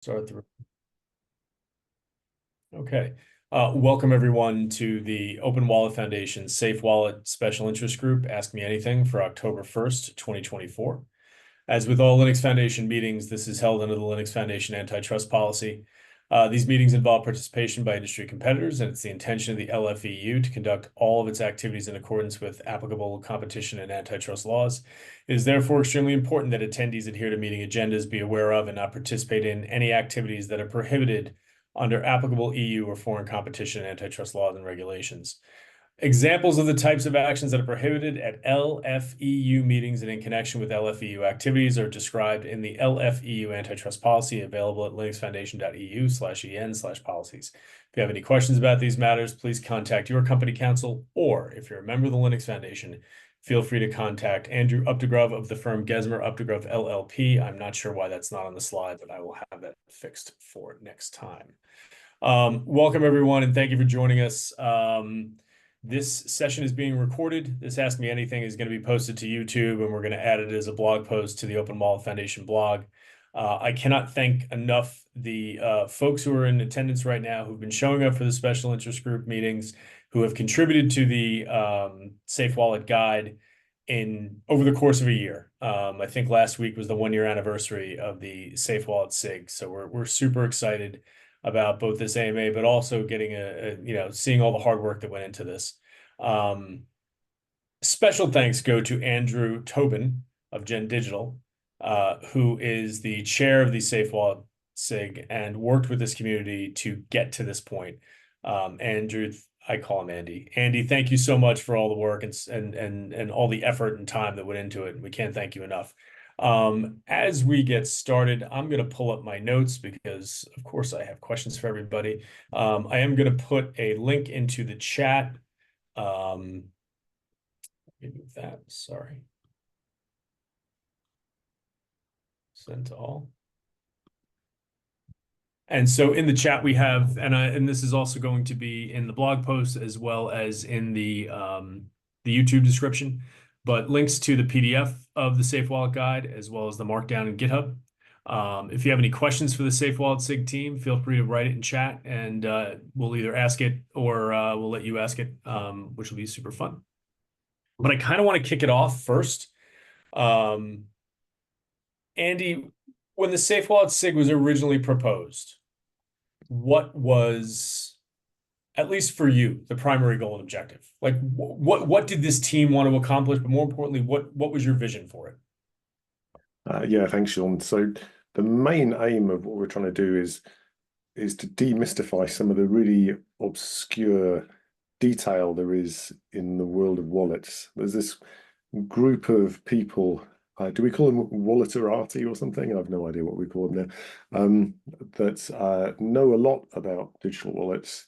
Start the. Okay. Welcome everyone to the OpenWallet Foundation Safe Wallet Special Interest Group Ask Me Anything for October 1st, 2024. As with all Linux Foundation meetings, this is held under the Linux Foundation antitrust policy. These meetings involve participation by industry competitors, and it's the intention of the LFEU to conduct all of its activities in accordance with applicable competition and antitrust laws. It is therefore extremely important that attendees adhere to meeting agendas, be aware of, and not participate in any activities that are prohibited under applicable EU or foreign competition and antitrust laws and regulations. Examples of the types of actions that are prohibited at LFEU meetings and in connection with LFEU activities are described in the LFEU antitrust policy available at linuxfoundation.eu/en/policies. If you have any questions about these matters, please contact your company counsel, or if you're a member of the Linux Foundation, feel free to contact Andrew Updegrove of the firm Gesmer Updegrove LLP. I'm not sure why that's not on the slide, but I will have that fixed for next time. Welcome everyone, and thank you for joining us. This session is being recorded. This Ask Me Anything is going to be posted to YouTube, and we're going to add it as a blog post to the OpenWallet Foundation blog. I cannot thank enough the folks who are in attendance right now who've been showing up for the special interest group meetings, who have contributed to the Safe Wallet guide over the course of a year. I think last week was the 1-year anniversary of the Safe Wallet SIG, so we're super excited about both this AMA, but also getting seeing all the hard work that went into this. Special thanks go to Andrew Tobin of Gen Digital, who is the chair of the Safe Wallet SIG and worked with this community to get to this point. Andrew, I call him Andy. Andy, thank you so much for all the work and all the effort and time that went into it. We can't thank you enough. As we get started, I'm going to pull up my notes because, of course, I have questions for everybody. I am going to put a link into the chat. Let me move that. Sorry. Send to all. And so in the chat we have, and this is also going to be in the blog post as well as in the YouTube description, but links to the PDF of the Safe Wallet guide, as well as the markdown in GitHub. If you have any questions for the Safe Wallet SIG team, feel free to write it in chat, and we'll either ask it or we'll let you ask it, which will be super fun. But I kind of want to kick it off first. Andy, when the Safe Wallet SIG was originally proposed, what was, at least for you, the primary goal and objective? Like, what did this team want to accomplish? But more importantly, what was your vision for it? Yeah, thanks, Sean. So the main aim of what we're trying to do is to demystify some of the really obscure detail there is in the world of wallets. There's this group of people, do we call them walleterati or something? I have no idea what we call them now, that know a lot about digital wallets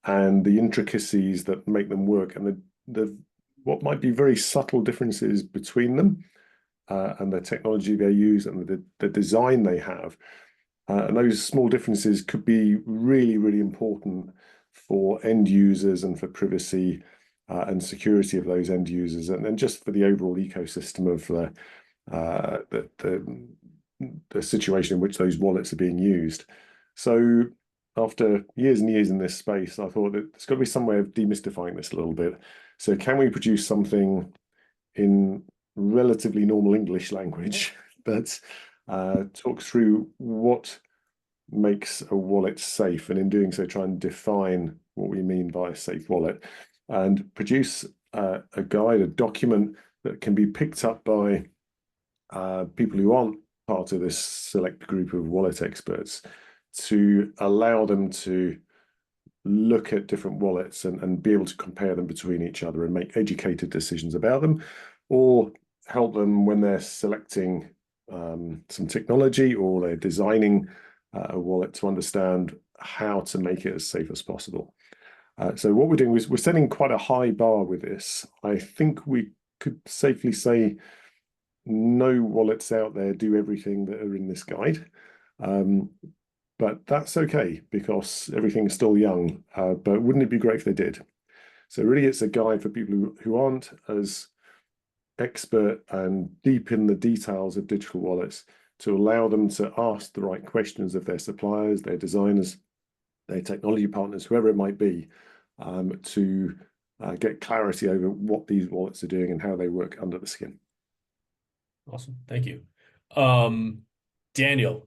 and the intricacies that make them work, and the what might be very subtle differences between them, and the technology they use and the design they have. And those small differences could be really, really important for end users and for privacy and security of those end users, and just for the overall ecosystem of the situation in which those wallets are being used. So after years and years in this space, I thought that there's got to be some way of demystifying this a little bit. So can we produce something in relatively normal English language that talks through what makes a wallet safe, and in doing so try and define what we mean by a safe wallet, and produce a guide, a document that can be picked up by people who aren't part of this select group of wallet experts, to allow them to look at different wallets and be able to compare them between each other and make educated decisions about them, or help them when they're selecting some technology or they're designing a wallet to understand how to make it as safe as possible. So what we're doing is we're setting quite a high bar with this. I think we could safely say no wallets out there do everything that are in this guide. But that's okay, because everything's still young. But wouldn't it be great if they did? So really, it's a guide for people who aren't as expert and deep in the details of digital wallets, to allow them to ask the right questions of their suppliers, their designers, their technology partners, whoever it might be, to get clarity over what these wallets are doing and how they work under the skin. Awesome. Thank you. Daniel,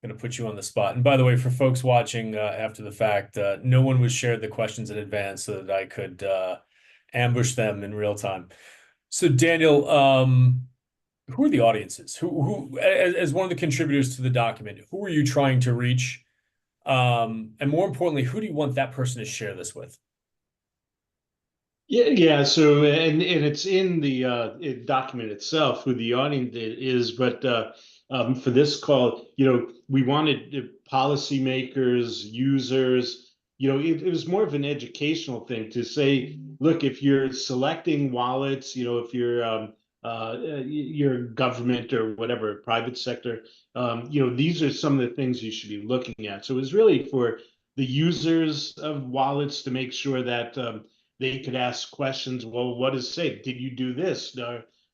going to put you on the spot. And by the way, for folks watching after the fact, no one was shared the questions in advance so that I could ambush them in real time. So Daniel, who are the audiences? Who, as one of the contributors to the document, who are you trying to reach? And more importantly, who do you want that person to share this with? Yeah. So, and it's in the document itself who the audience is, but for this call, we wanted policymakers, users. It was more of an educational thing to say, look, if you're selecting wallets, if you're your government or whatever, private sector, these are some of the things you should be looking at. So it was really for the users of wallets to make sure that they could ask questions. Well, what is safe? Did you do this?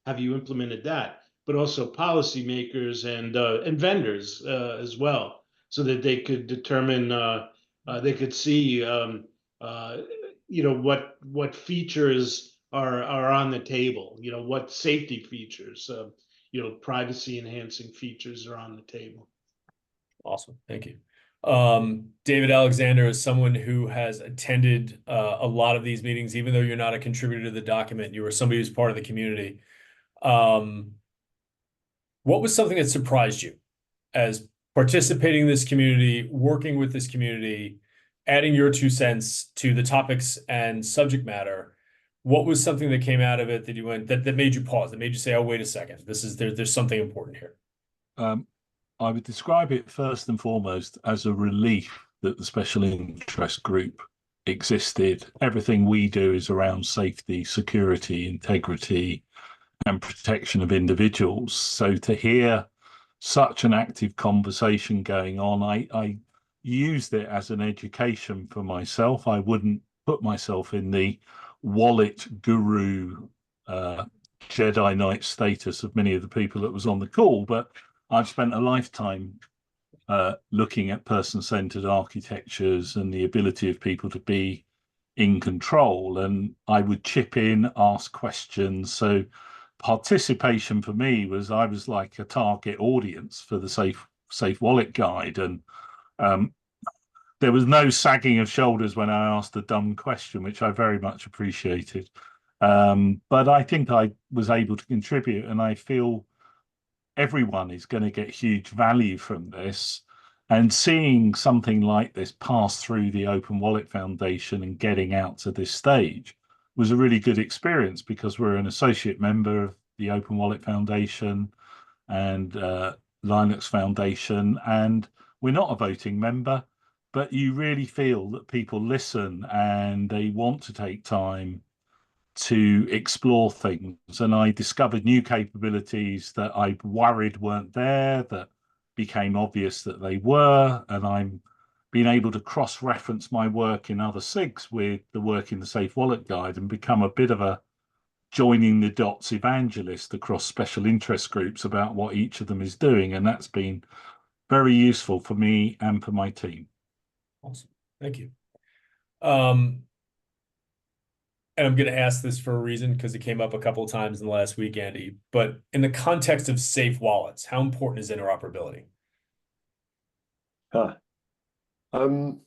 Have you implemented that? But also policymakers and vendors as well, so that they could determine, they could see, what features are on the table. What safety features, privacy enhancing features are on the table. Awesome. Thank you. David Alexander is someone who has attended a lot of these meetings, even though you're not a contributor to the document, you were somebody who's part of the community. What was something that surprised you as participating in this community, working with this community, adding your 2 cents to the topics and subject matter? What was something that came out of it that you went, that made you pause, that made you say, oh, wait a second, there's something important here? I would describe it first and foremost as a relief that the special interest group existed. Everything we do is around safety, security, integrity, and protection of individuals. So to hear such an active conversation going on, I used it as an education for myself. I wouldn't put myself in the wallet guru Jedi Knight status of many of the people that was on the call, but I've spent a lifetime looking at person-centered architectures and the ability of people to be in control. And I would chip in, ask questions. So participation for me was, I was like a target audience for the Safe Wallet guide. And there was no sagging of shoulders when I asked a dumb question, which I very much appreciated. But I think I was able to contribute, and I feel everyone is going to get huge value from this. And seeing something like this pass through the OpenWallet Foundation and getting out to this stage was a really good experience, because we're an associate member of the OpenWallet Foundation and Linux Foundation, and we're not a voting member, but you really feel that people listen and they want to take time to explore things. And I discovered new capabilities that I worried weren't there, that became obvious that they were. And I'm being able to cross-reference my work in other SIGs with the work in the Safe Wallet Guide and become a bit of a joining the dots evangelist across special interest groups about what each of them is doing. And that's been very useful for me and for my team. Awesome. Thank you. And I'm going to ask this for a reason, because it came up a couple of times in the last week, Andy, but in the context of safe wallets, how important is interoperability? I think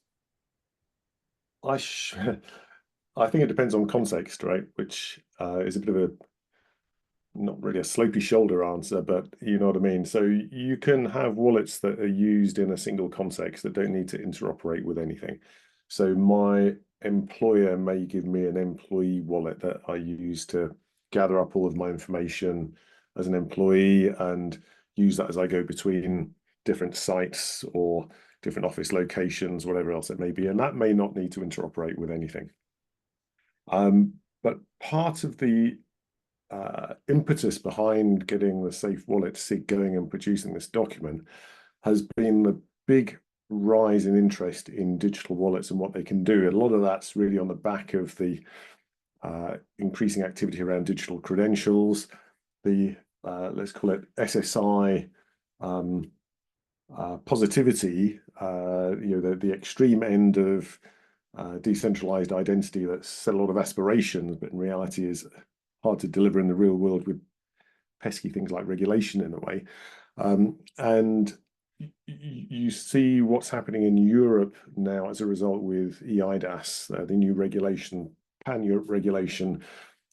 it depends on context, right? Which is a bit of a, not really a slopey shoulder answer, but you know what I mean. So you can have wallets that are used in a single context that don't need to interoperate with anything. So my employer may give me an employee wallet that I use to gather up all of my information as an employee and use that as I go between different sites or different office locations, whatever else it may be. And that may not need to interoperate with anything. But part of the impetus behind getting the Safe Wallet SIG going and producing this document has been the big rise in interest in digital wallets and what they can do. And a lot of that's really on the back of the increasing activity around digital credentials, the let's call it SSI positivity, the extreme end of decentralized identity that's set a lot of aspirations, but in reality is hard to deliver in the real world with pesky things like regulation in a way. And you see what's happening in Europe now as a result with EIDAS, the new regulation, pan-Europe regulation,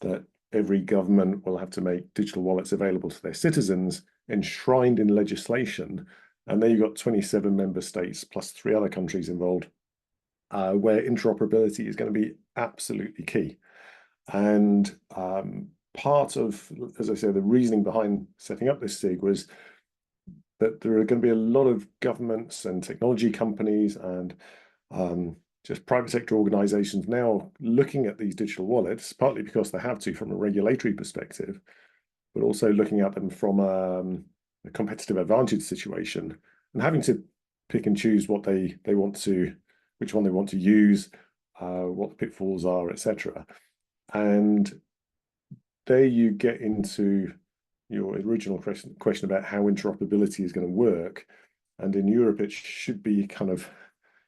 that every government will have to make digital wallets available to their citizens, enshrined in legislation. And then you've got 27 member states plus 3 other countries involved, where interoperability is going to be absolutely key. And part of, as I say, the reasoning behind setting up this SIG was that there are going to be a lot of governments and technology companies and just private sector organizations now looking at these digital wallets, partly because they have to from a regulatory perspective, but also looking at them from a competitive advantage situation and having to pick and choose what they want to, which one they want to use, what the pitfalls are, etc. And there you get into your original question about how interoperability is going to work. And in Europe, it should be kind of,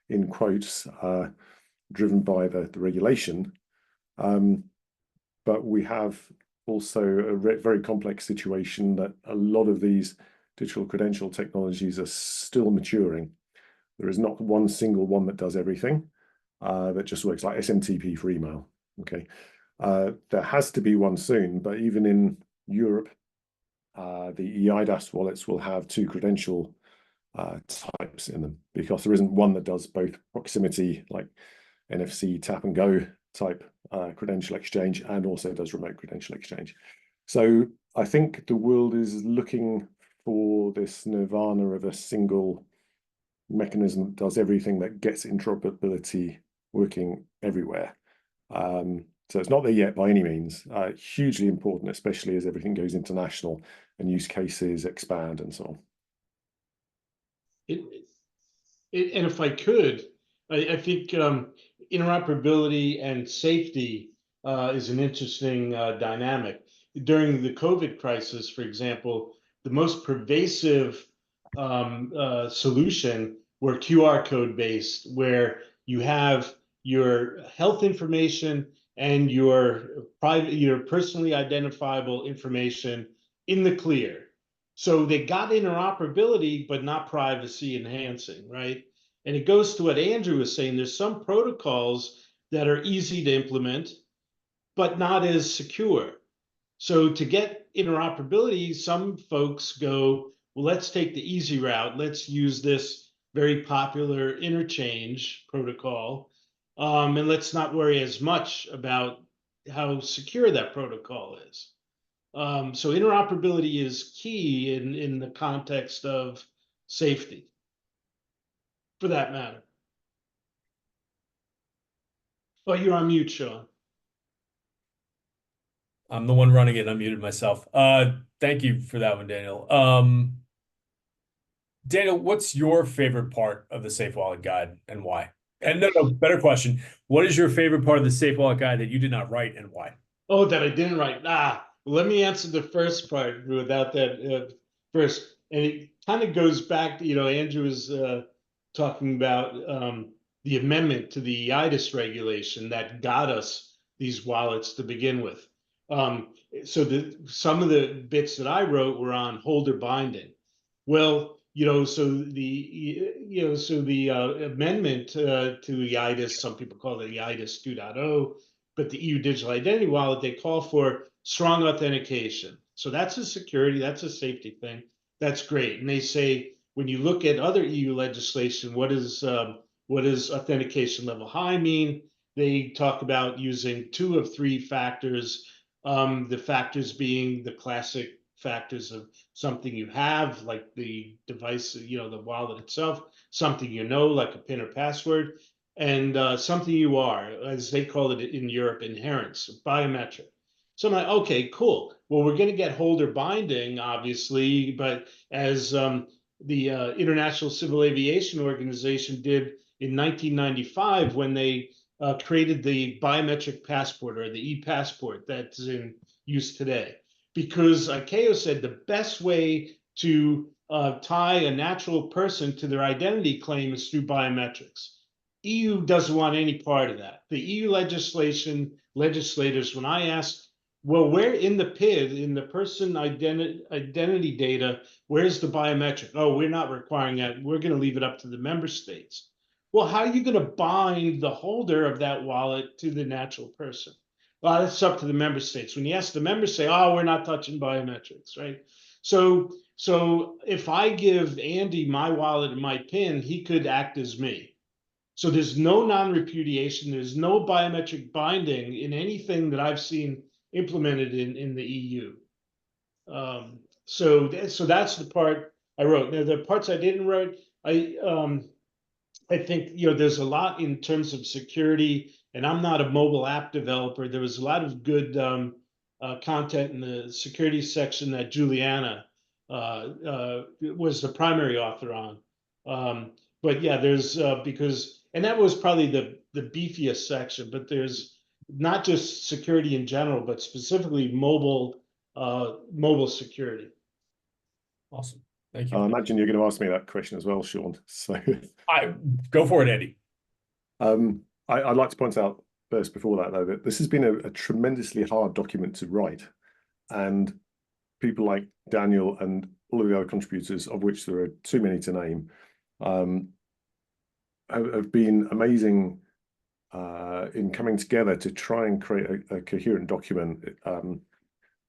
in quotes, driven by the regulation. But we have also a very complex situation that a lot of these digital credential technologies are still maturing. There is not one single one that does everything, that just works like SMTP for email. Okay, there has to be one soon, but even in Europe, the EIDAS wallets will have 2 credential types in them, because there isn't one that does both proximity, like NFC tap and go type credential exchange, and also does remote credential exchange. So I think the world is looking for this nirvana of a single mechanism that does everything, that gets interoperability working everywhere. So it's not there yet by any means. Hugely important, especially as everything goes international and use cases expand and so on. And if I could, I think interoperability and safety is an interesting dynamic. During the COVID crisis, for example, the most pervasive solution were QR code based, where you have your health information and your personally identifiable information in the clear. So they got interoperability, but not privacy enhancing, right? And it goes to what Andrew was saying. There's some protocols that are easy to implement, but not as secure. So to get interoperability, some folks go, well, let's take the easy route. Let's use this very popular interchange protocol. And let's not worry as much about how secure that protocol is. So interoperability is key in the context of safety, for that matter. Oh, you're on mute, Sean. I'm the one running it. I muted myself. Thank you for that one, Daniel. Daniel, what's your favorite part of the Safe Wallet guide and why? And no, better question. What is your favorite part of the Safe Wallet guide that you did not write and why? Oh, that I didn't write. Let me answer the first part without that first. And it kind of goes back to, Andrew was talking about the amendment to the EIDAS regulation that got us these wallets to begin with. So some of the bits that I wrote were on holder binding. Well, so the amendment to EIDAS, some people call it EIDAS 2.0, but the EU Digital Identity Wallet, they call for strong authentication. So that's a security, that's a safety thing. That's great. And they say, when you look at other EU legislation, what does authentication level high mean? They talk about using 2 of 3 factors, the factors being the classic factors of something you have, like the device, the wallet itself, something like a PIN or password, and something you are, as they call it in Europe, inherent, biometric. So I'm like, okay, cool. Well, we're going to get holder binding, obviously, but as the International Civil Aviation Organization did in 1995, when they created the biometric passport, or the e-passport that's in use today. Because ICAO said the best way to tie a natural person to their identity claim is through biometrics. EU doesn't want any part of that. The EU legislators, when I asked, well, where in the PID, in the person identity data, where's the biometric? Oh, we're not requiring that. We're going to leave it up to the member states. Well, how are you going to bind the holder of that wallet to the natural person? Well, that's up to the member states. When you ask the members, say, oh, we're not touching biometrics, right? So if I give Andy my wallet and my PIN, he could act as me. So there's no non-repudiation. There's no biometric binding in anything that I've seen implemented in the EU. So that's the part I wrote. Now the parts I didn't write, I think, you know, there's a lot in terms of security, and I'm not a mobile app developer. There was a lot of good content in the security section that Juliana was the primary author on. But yeah, there's because, and that was probably the beefiest section, but there's not just security in general, but specifically mobile security. Awesome. Thank you. I imagine you're going to ask me that question as well, Sean. So Go for it, Andy. I'd like to point out first before that, though, that this has been a tremendously hard document to write. And people like Daniel and all of the other contributors, of which there are too many to name, have been amazing in coming together to try and create a coherent document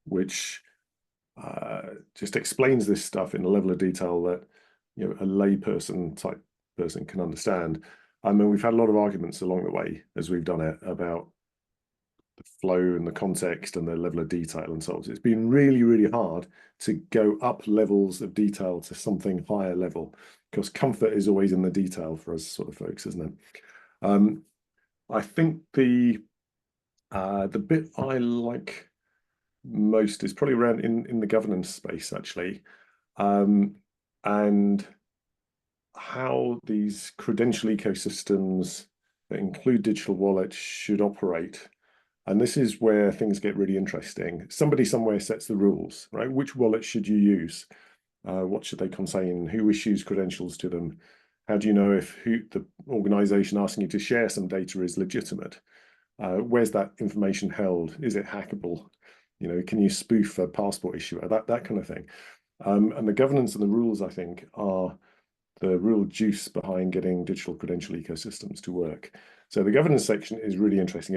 which just explains this stuff in a level of detail that, you know, a layperson type person can understand. I mean, we've had a lot of arguments along the way as we've done it about the flow and the context and the level of detail and so on. So it's been really, really hard to go up levels of detail to something higher level, because comfort is always in the detail for us sort of folks, isn't it? I think the bit I like most is probably around in the governance space, actually, and how these credential ecosystems that include digital wallets should operate. And this is where things get really interesting. Somebody somewhere sets the rules, right? Which wallet should you use? What should they contain? Who issues credentials to them? How do you know if the organization asking you to share some data is legitimate? Where's that information held? Is it hackable? You know, can you spoof a passport issuer? That kind of thing. And the governance and the rules, I think, are the real juice behind getting digital credential ecosystems to work. So the governance section is really interesting.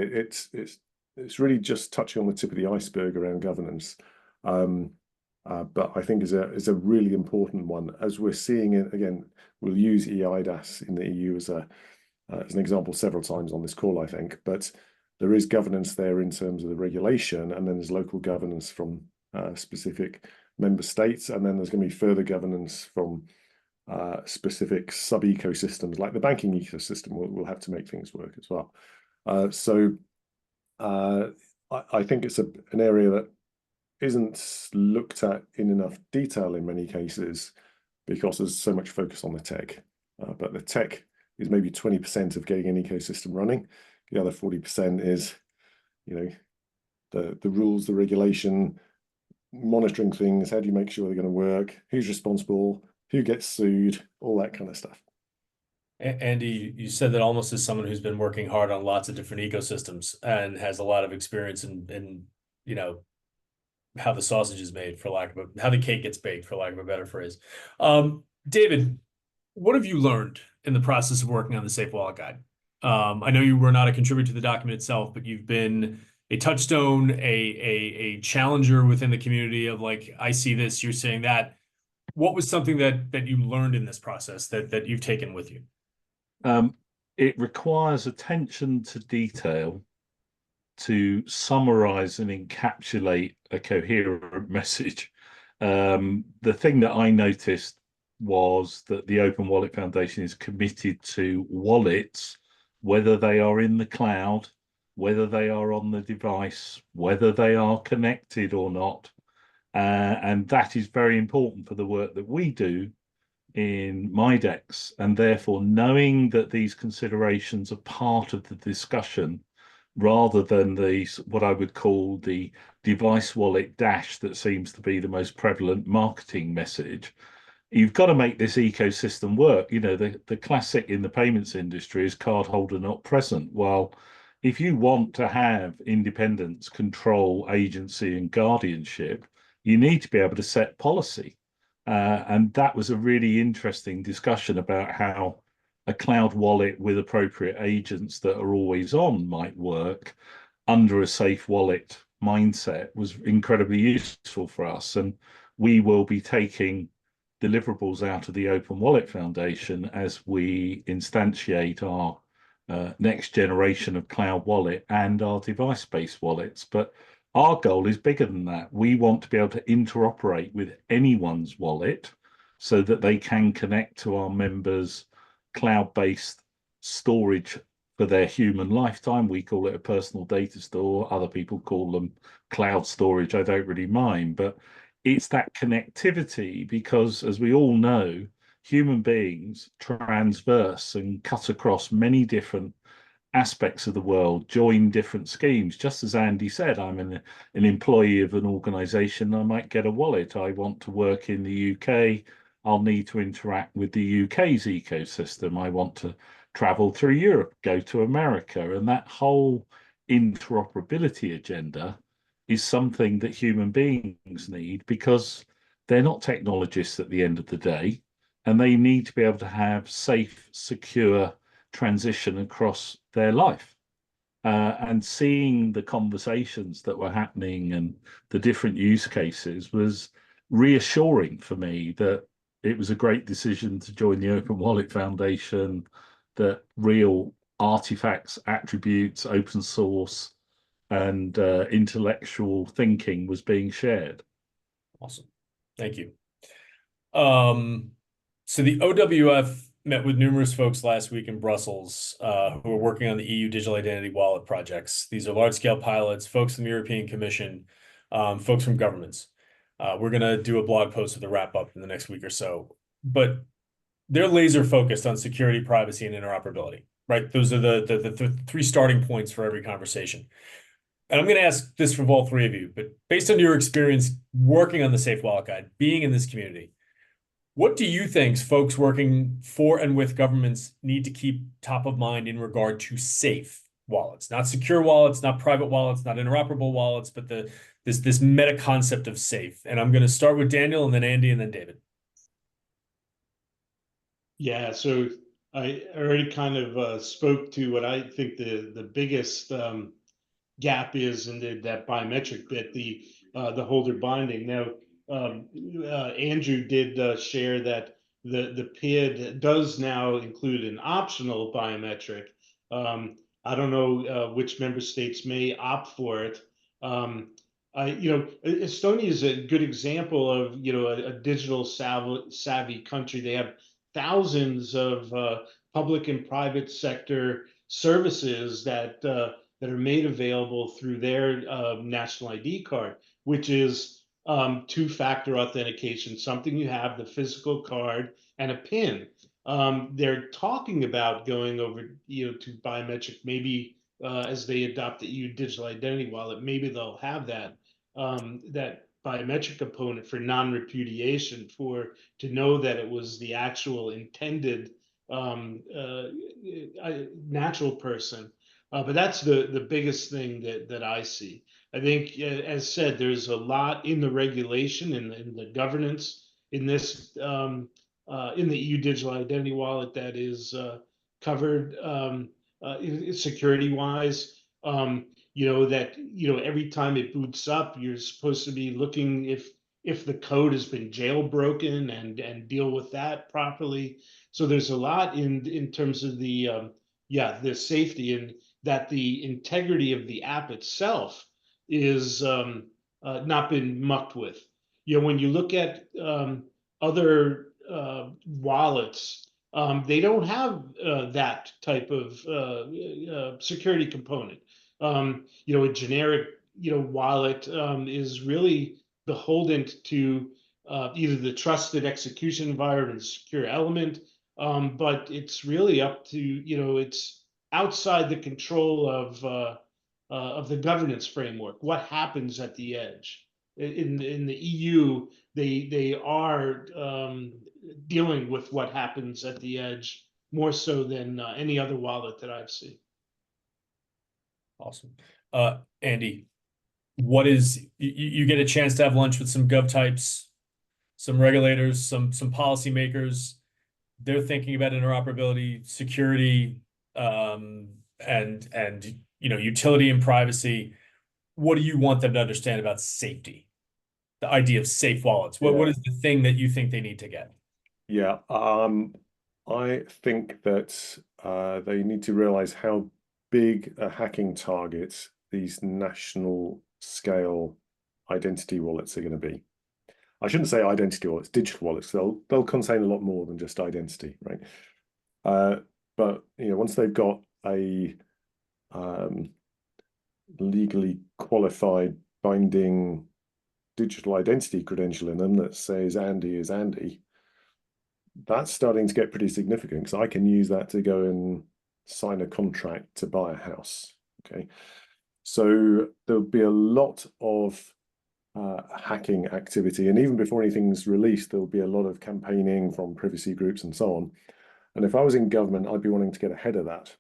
It's really just touching on the tip of the iceberg around governance, but I think is a really important one, as we're seeing it again. We'll use eIDAS in the EU as an example several times on this call, I think, but there is governance there in terms of the regulation, and then there's local governance from specific member states, and then there's going to be further governance from specific sub-ecosystems, like the banking ecosystem will have to make things work as well. So I think it's an area that isn't looked at in enough detail in many cases, because there's so much focus on the tech. But the tech is maybe 20% of getting an ecosystem running. The other 40% is, you know, the rules, the regulation, monitoring things. How do you make sure they're going to work? Who's responsible? Who gets sued? All that kind of stuff. Andy, you said that almost as someone who's been working hard on lots of different ecosystems and has a lot of experience in you know, how the sausage is made, how the cake gets baked, for lack of a better phrase. David, what have you learned in the process of working on the Safe Wallet Guide? I know you were not a contributor to the document itself, but you've been a touchstone, a challenger within the community of, like, I see this, you're saying that. What was something that you learned in this process that you've taken with you? It requires attention to detail to summarize and encapsulate a coherent message. The thing that I noticed was that the OpenWallet Foundation is committed to wallets, whether they are in the cloud, whether they are on the device, whether they are connected or not. And that is very important for the work that we do in MIDEX, and therefore knowing that these considerations are part of the discussion, rather than what I would call the device wallet dash that seems to be the most prevalent marketing message, you've got to make this ecosystem work. You know, the classic in the payments industry is card holder not present. Well, if you want to have independence, control, agency, and guardianship, you need to be able to set policy. And that was a really interesting discussion about how a cloud wallet with appropriate agents that are always on might work under a safe wallet mindset was incredibly useful for us. And we will be taking deliverables out of the OpenWallet Foundation as we instantiate our next generation of cloud wallet and our device-based wallets. But our goal is bigger than that. We want to be able to interoperate with anyone's wallet so that they can connect to our members' cloud-based storage for their human lifetime. We call it a personal data store. Other people call them cloud storage. I don't really mind, but it's that connectivity because, as we all know, human beings transverse and cut across many different aspects of the world, join different schemes. Just as Andy said, I'm an employee of an organization. I might get a wallet. I want to work in the UK. I'll need to interact with the UK's ecosystem. I want to travel through Europe, go to America. And that whole interoperability agenda is something that human beings need because they're not technologists at the end of the day, and they need to be able to have safe, secure transition across their life. And seeing the conversations that were happening and the different use cases was reassuring for me that it was a great decision to join the Open Wallet Foundation, that real artifacts, attributes, open source, and intellectual thinking was being shared. Awesome. Thank you. So the OWF met with numerous folks last week in Brussels who are working on the EU digital identity wallet projects. These are large-scale pilots, folks from the European Commission, folks from governments. We're going to do a blog post with a wrap-up in the next week or so. But they're laser focused on security, privacy, and interoperability, right? Those are the three starting points for every conversation. And I'm going to ask this from all three of you, but based on your experience working on the Safe Wallet Guide, being in this community, what do you think folks working for and with governments need to keep top of mind in regard to safe wallets? Not secure wallets, not private wallets, not interoperable wallets, but this meta concept of safe. And I'm going to start with Daniel and then Andy and then David. Yeah, so I already kind of spoke to what I think the biggest gap is in that biometric bit, the holder binding. Now, Andrew did share that the PID does now include an optional biometric. I don't know which member states may opt for it. Estonia is a good example of a digital savvy country. They have thousands of public and private sector services that are made available through their national ID card, which is two-factor authentication, something you have, the physical card and a PIN. They're talking about going over to biometric, maybe as they adopt the EU digital identity wallet, maybe they'll have that biometric component for non-repudiation, to know that it was the actual intended natural person. But that's the biggest thing that I see. I think, as said, there's a lot in the regulation and in the governance in this in the EU digital identity wallet that is covered security-wise. Every time it boots up, you're supposed to be looking if the code has been jailbroken and deal with that properly. So there's a lot in terms of the safety, and that the integrity of the app itself is not been mucked with. When you look at other wallets, they don't have that type of security component. A generic wallet is really beholden to either the trusted execution environment, the secure element, but it's really up to it's outside the control of the governance framework. What happens at the edge? in the EU, they are dealing with what happens at the edge more so than any other wallet that I've seen. Awesome. Andy, what is you get a chance to have lunch with some gov types, some regulators, some policymakers. They're thinking about interoperability, security, and utility and privacy. What do you want them to understand about safety? The idea of safe wallets. What is the thing that you think they need to get? Yeah, I think that they need to realize how big a hacking target these national scale identity wallets are going to be. I shouldn't say identity wallets, digital wallets. They'll contain a lot more than just identity, right? But once they've got a legally qualified binding digital identity credential in them that says Andy is Andy, that's starting to get pretty significant, because I can use that to go and sign a contract to buy a house. Okay, so there'll be a lot of hacking activity, and even before anything's released, there'll be a lot of campaigning from privacy groups and so on. And if I was in government, I'd be wanting to get ahead of that.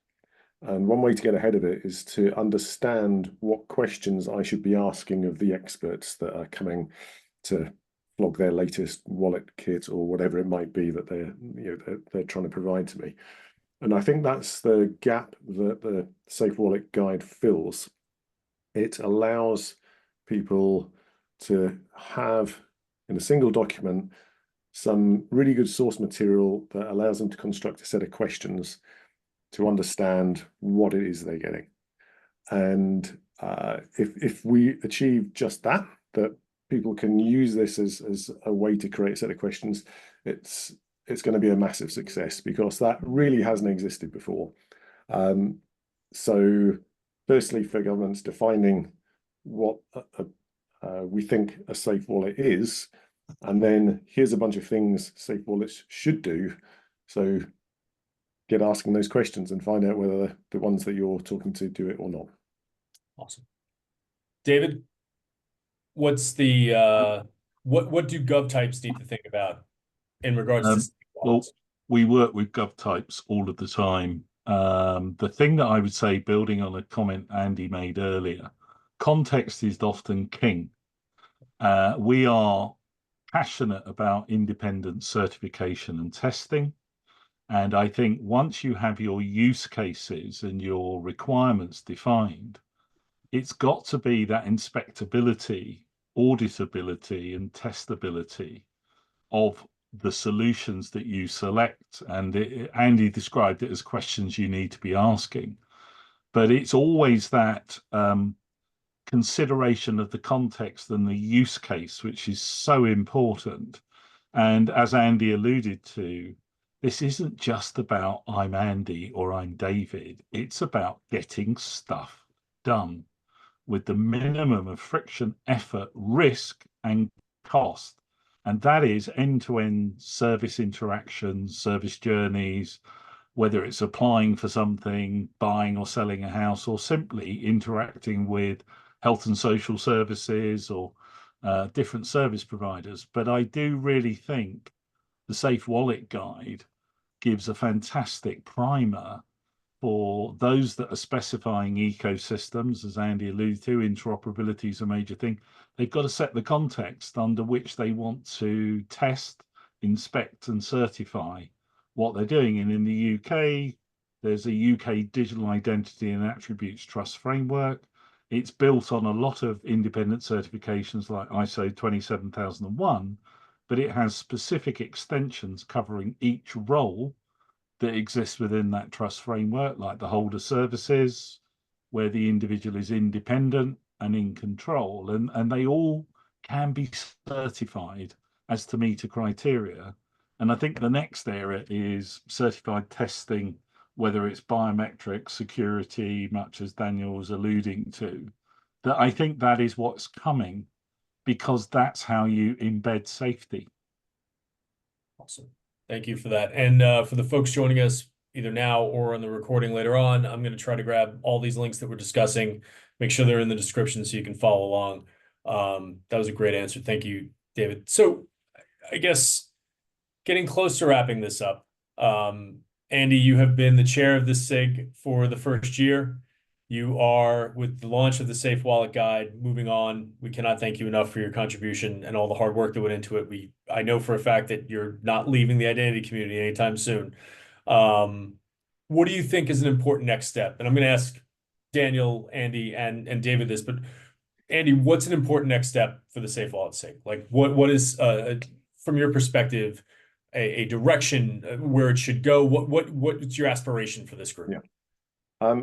And one way to get ahead of it is to understand what questions I should be asking of the experts that are coming to flog their latest wallet kit or whatever it might be that they're trying to provide to me. And I think that's the gap that the Safe Wallet Guide fills. It allows people to have in a single document some really good source material that allows them to construct a set of questions to understand what it is they're getting. And if we achieve just that people can use this as a way to create a set of questions, it's going to be a massive success, because that really hasn't existed before. So firstly, for governments defining what we think a safe wallet is, and then here's a bunch of things safe wallets should do. So get asking those questions and find out whether the ones that you're talking to do it or not. Awesome. David, what's the what do gov types need to think about in regards to safe wallets? Well, we work with gov types all of the time. The thing that I would say, building on a comment Andy made earlier, context is often king. We are passionate about independent certification and testing. And I think once you have your use cases and your requirements defined, it's got to be that inspectability, auditability, and testability of the solutions that you select. And Andy described it as questions you need to be asking. But it's always that consideration of the context and the use case, which is so important. And as Andy alluded to, this isn't just about I'm Andy or I'm David. It's about getting stuff done with the minimum of friction, effort, risk, and cost. And that is end-to-end service interactions, service journeys, whether it's applying for something, buying or selling a house, or simply interacting with health and social services or different service providers. But I do really think the Safe Wallet Guide gives a fantastic primer for those that are specifying ecosystems. As Andy alluded to, interoperability is a major thing. They've got to set the context under which they want to test, inspect, and certify what they're doing. And in the UK, there's a UK Digital Identity and Attributes Trust Framework. It's built on a lot of independent certifications like ISO 27001, but it has specific extensions covering each role that exists within that trust framework, like the holder services, where the individual is independent and in control, and they all can be certified as to meet a criteria. And I think the next area is certified testing, whether it's biometric security, much as Daniel was alluding to, that I think that is what's coming, because that's how you embed safety. Awesome. Thank you for that. And for the folks joining us either now or on the recording later on, I'm going to try to grab all these links that we're discussing, make sure they're in the description so you can follow along. That was a great answer. Thank you, David. So I guess getting close to wrapping this up, Andy, you have been the chair of the SIG for the first year. You are, with the launch of the Safe Wallet Guide, moving on. We cannot thank you enough for your contribution and all the hard work that went into it. I know for a fact that you're not leaving the identity community anytime soon. What do you think is an important next step? And I'm going to ask Daniel, Andy, and David this, but Andy, what's an important next step for the Safe Wallet SIG? Like, what is, from your perspective, a direction where it should go? What's your aspiration for this group? Yeah.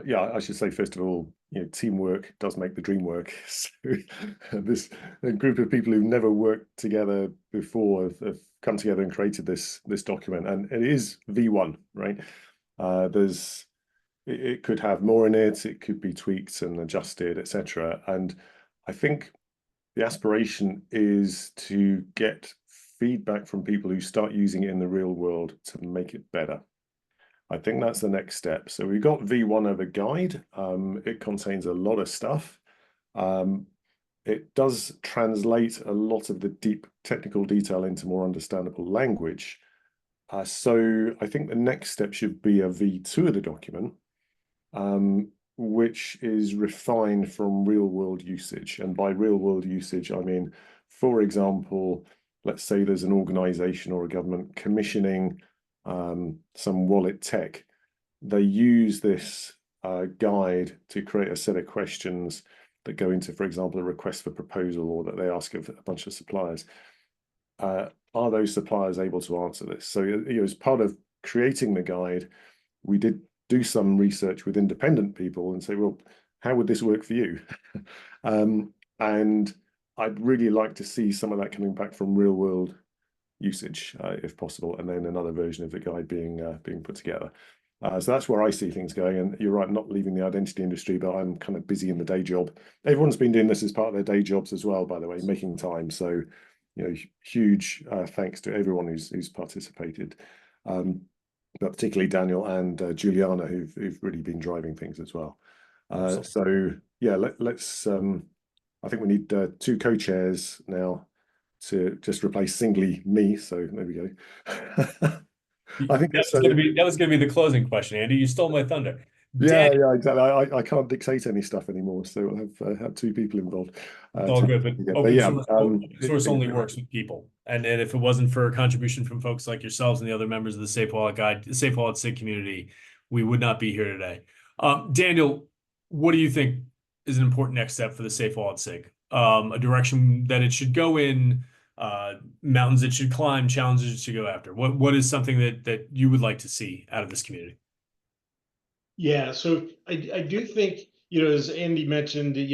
Yeah, I should say, first of all, teamwork does make the dream work. So this a group of people who've never worked together before have come together and created this document, and it is V1, right? It could have more in it, it could be tweaked and adjusted, etc. And I think the aspiration is to get feedback from people who start using it in the real world to make it better. I think that's the next step. So we've got V1 of a guide. It contains a lot of stuff. It does translate a lot of the deep technical detail into more understandable language. So I think the next step should be a V2 of the document, which is refined from real world usage. And by real world usage, I mean, for example, let's say there's an organization or a government commissioning some wallet tech. They use this guide to create a set of questions that go into, for example, a request for proposal, or that they ask of a bunch of suppliers. Are those suppliers able to answer this? So, as part of creating the guide, we did do some research with independent people and say, well, how would this work for you? And I'd really like to see some of that coming back from real world usage, if possible, and then another version of the guide being put together. So that's where I see things going. And you're right, not leaving the identity industry, but I'm kind of busy in the day job. Everyone's been doing this as part of their day jobs as well, by the way, making time. So, huge thanks to everyone who's participated, but particularly Daniel and Juliana, who've really been driving things as well. So yeah, let's. I think we need 2 co-chairs now to just replace singly me. So there we go. I think that was going to be the closing question, Andy. You stole my thunder. Yeah, exactly. I can't dictate any stuff anymore, so I'll have 2 people involved. It's all good, but open source only works with people. And if it wasn't for a contribution from folks like yourselves and the other members of the Safe Wallet Guide, Safe Wallet SIG community, we would not be here today. Daniel, what do you think is an important next step for the Safe Wallet SIG? A direction that it should go in, mountains it should climb, challenges it should go after. What is something that you would like to see out of this community? Yeah, so I do think, as Andy mentioned, it's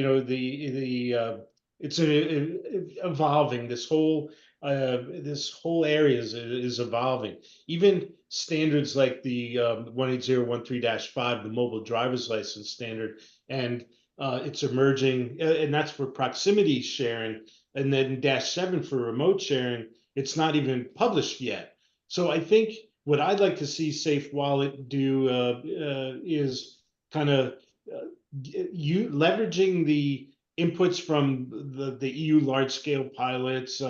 evolving. This whole area is evolving. Even standards like the 18013-5, the mobile driver's license standard, and it's emerging, and that's for proximity sharing, and then -7 for remote sharing. It's not even published yet. So I think what I'd like to see Safe Wallet do is kind of leveraging the inputs from the EU large-scale pilots,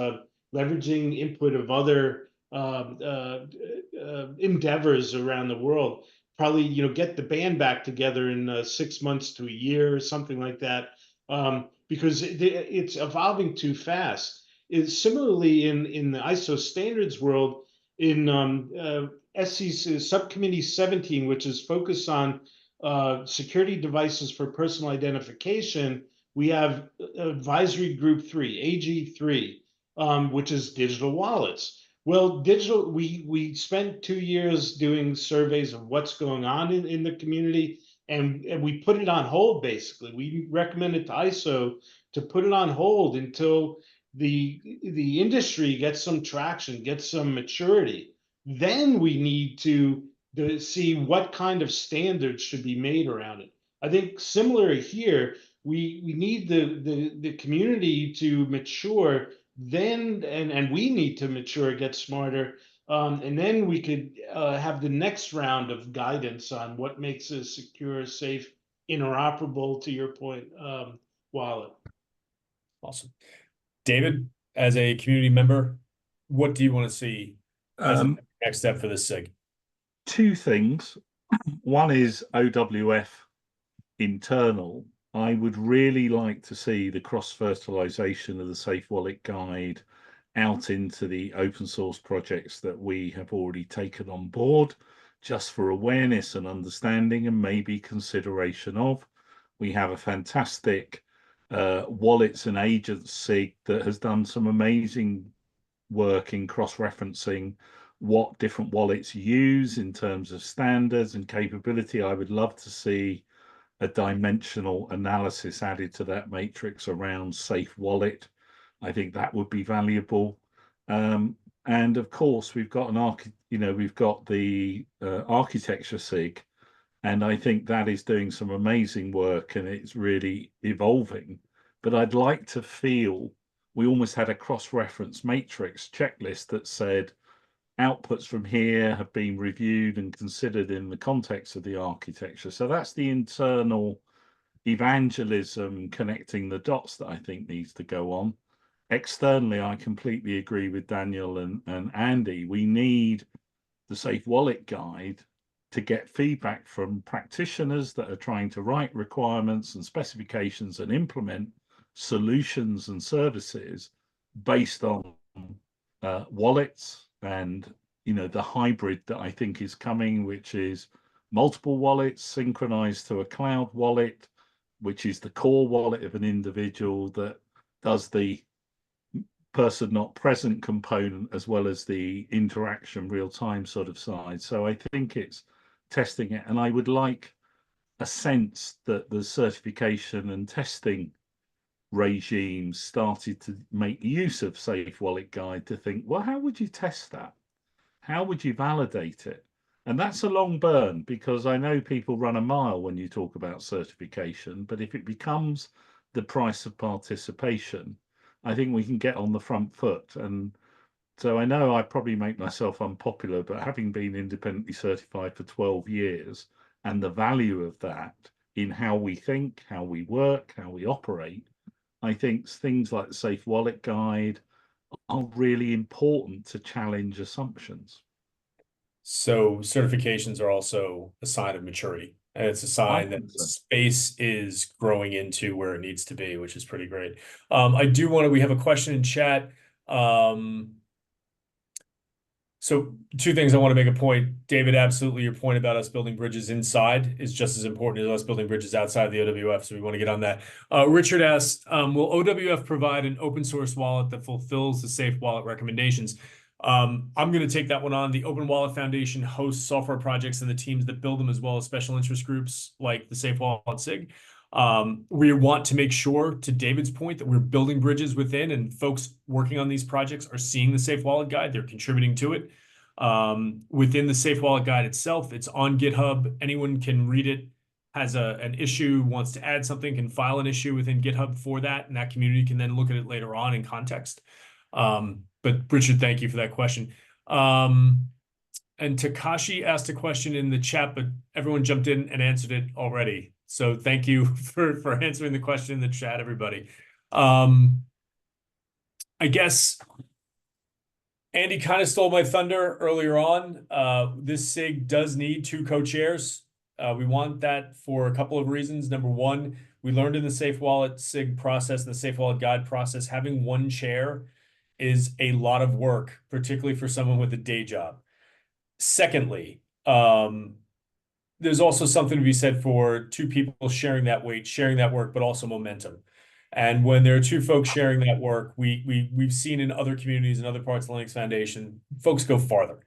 leveraging input of other endeavors around the world. Probably, get the band back together in 6 months to a year or something like that, because it's evolving too fast. Similarly, in the ISO standards world, in SC Subcommittee 17, which is focused on security devices for personal identification, we have Advisory Group 3, AG3, which is digital wallets. Well, we spent 2 years doing surveys of what's going on in the community, and we put it on hold, basically. We recommended to ISO to put it on hold until the industry gets some traction, gets some maturity. Then we need to see what kind of standards should be made around it. I think similar here, we need the community to mature then, and we need to mature, get smarter, and then we could have the next round of guidance on what makes a secure, safe, interoperable, to your point, wallet. Awesome. David, as a community member, what do you want to see as a next step for this SIG? Two things. One is OWF internal. I would really like to see the cross-fertilization of the Safe Wallet guide out into the open source projects that we have already taken on board, just for awareness and understanding and maybe consideration of. We have a fantastic wallets and agents SIG that has done some amazing work in cross-referencing what different wallets use in terms of standards and capability. I would love to see a dimensional analysis added to that matrix around Safe Wallet. I think that would be valuable. And of course, we've got we've got the architecture SIG, and I think that is doing some amazing work and it's really evolving. But I'd like to feel we almost had a cross-reference matrix checklist that said outputs from here have been reviewed and considered in the context of the architecture. So that's the internal evangelism, connecting the dots, that I think needs to go on. Externally, I completely agree with Daniel and Andy. We need the Safe Wallet guide to get feedback from practitioners that are trying to write requirements and specifications and implement solutions and services based on wallets, and the hybrid that I think is coming, which is multiple wallets synchronized to a cloud wallet, which is the core wallet of an individual that does the person not present component as well as the interaction real time sort of side. So I think it's testing it, and I would like a sense that the certification and testing regimes started to make use of Safe Wallet Guide to think, well, how would you test that? How would you validate it? And that's a long burn, because I know people run a mile when you talk about certification, but if it becomes the price of participation, I think we can get on the front foot. And so I know I probably make myself unpopular, but having been independently certified for 12 years and the value of that in how we think, how we work, how we operate, I think things like the Safe Wallet Guide are really important to challenge assumptions. So certifications are also a sign of maturity, and it's a sign that the space is growing into where it needs to be, which is pretty great. We have a question in chat. So two things I want to make a point. David, absolutely, your point about us building bridges inside is just as important as us building bridges outside of the OWF, so we want to get on that. Richard asks, will OWF provide an open source wallet that fulfills the Safe Wallet recommendations? I'm going to take that one on. The OpenWallet Foundation hosts software projects and the teams that build them, as well as special interest groups like the Safe Wallet SIG. We want to make sure, to David's point, that we're building bridges within, and folks working on these projects are seeing the Safe Wallet Guide. They're contributing to it. Within the Safe Wallet Guide itself, it's on GitHub. Anyone can read it, has an issue, wants to add something, can file an issue within GitHub for that, and that community can then look at it later on in context. But Richard, thank you for that question. And Takashi asked a question in the chat, but everyone jumped in and answered it already. So thank you for answering the question in the chat, everybody. I guess Andy kind of stole my thunder earlier on. This SIG does need 2 co-chairs. We want that for a couple of reasons. Number one, we learned in the Safe Wallet SIG process and the Safe Wallet Guide process, having 1 chair is a lot of work, particularly for someone with a day job. Secondly, there's also something to be said for 2 people sharing that weight, sharing that work, but also momentum. And when there are 2 folks sharing that work, we've seen in other communities and other parts of the Linux Foundation, folks go farther.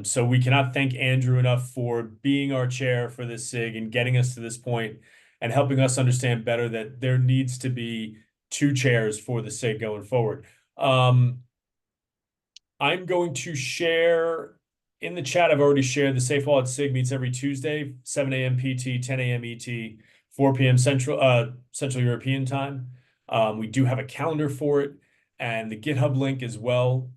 So we cannot thank Andrew enough for being our chair for this SIG and getting us to this point and helping us understand better that there needs to be 2 chairs for the SIG going forward. I'm going to share in the chat. I've already shared the Safe Wallet SIG meets every Tuesday, 7 a.m. PT, 10 a.m. ET, 4 p.m. Central European time. We do have a calendar for it, and the GitHub link as well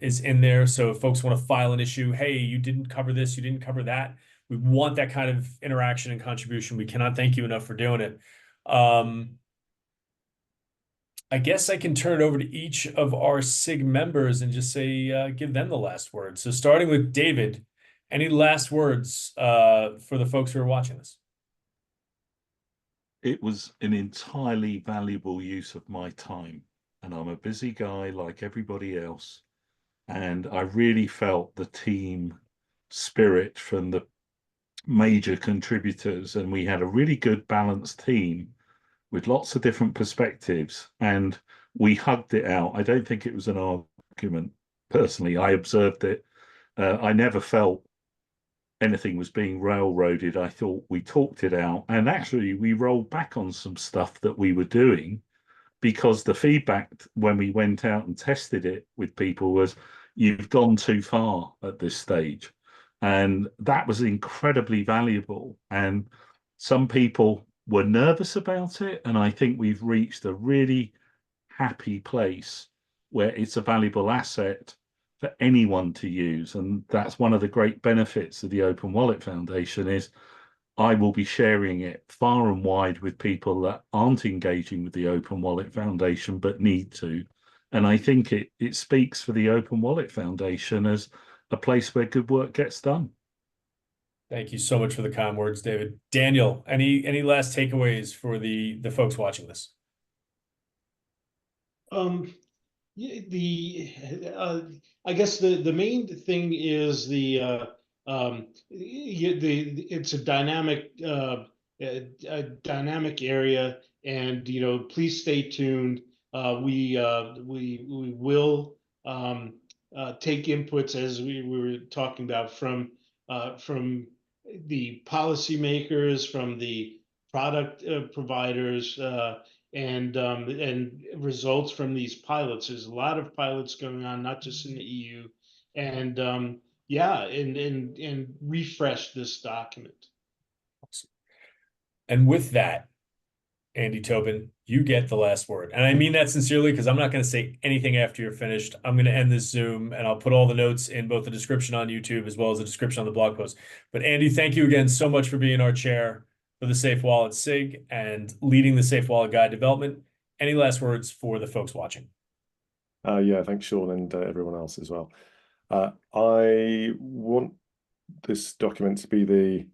is in there. So if folks want to file an issue, hey, you didn't cover this, you didn't cover that, we want that kind of interaction and contribution. We cannot thank you enough for doing it. I guess I can turn it over to each of our SIG members and just say, give them the last word. So starting with David, any last words for the folks who are watching this? It was an entirely valuable use of my time, and I'm a busy guy like everybody else. And I really felt the team spirit from the major contributors, and we had a really good balanced team with lots of different perspectives, and we hugged it out. I don't think it was an argument. Personally, I observed it. I never felt anything was being railroaded. I thought we talked it out, and actually we rolled back on some stuff that we were doing, because the feedback when we went out and tested it with people was, you've gone too far at this stage. And that was incredibly valuable. And some people were nervous about it. And I think we've reached a really happy place where it's a valuable asset for anyone to use. And that's one of the great benefits of the OpenWallet Foundation is I will be sharing it far and wide with people that aren't engaging with the OpenWallet Foundation but need to. And I think it speaks for the OpenWallet Foundation as a place where good work gets done. Thank you so much for the kind words, David. Daniel, any last takeaways for the folks watching this? I guess the main thing is it's a dynamic area, and please stay tuned. We will take inputs, as we were talking about, from the policymakers, from the product providers, and results from these pilots. There's a lot of pilots going on, not just in the EU, and yeah, and refresh this document. Awesome. And with that, Andy Tobin, you get the last word. And I mean that sincerely, because I'm not going to say anything after you're finished. I'm going to end this Zoom, and I'll put all the notes in both the description on YouTube as well as the description on the blog post. But Andy, thank you again so much for being our chair for the Safe Wallet SIG and leading the Safe Wallet Guide development. Any last words for the folks watching? Yeah, thanks, Sean, and everyone else as well. I want this document to be the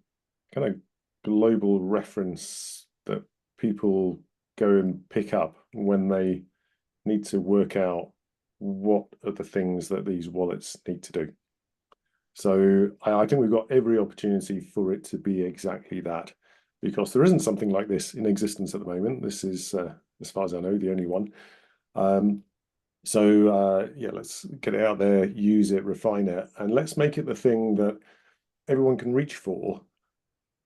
kind of global reference that people go and pick up when they need to work out what are the things that these wallets need to do. So I think we've got every opportunity for it to be exactly that, because there isn't something like this in existence at the moment. This is, as far as I know, the only one. Yeah, let's get it out there, use it, refine it, and let's make it the thing that everyone can reach for,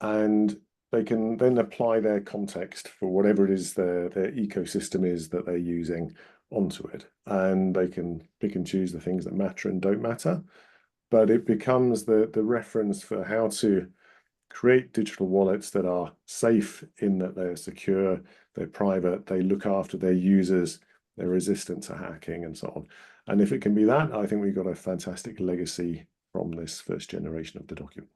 and they can then apply their context for whatever it is their ecosystem is that they're using onto it, and they can pick and choose the things that matter and don't matter. But it becomes the reference for how to create digital wallets that are safe, in that they're secure, they're private, they look after their users, they're resistant to hacking, and so on. And if it can be that, I think we've got a fantastic legacy from this first generation of the document.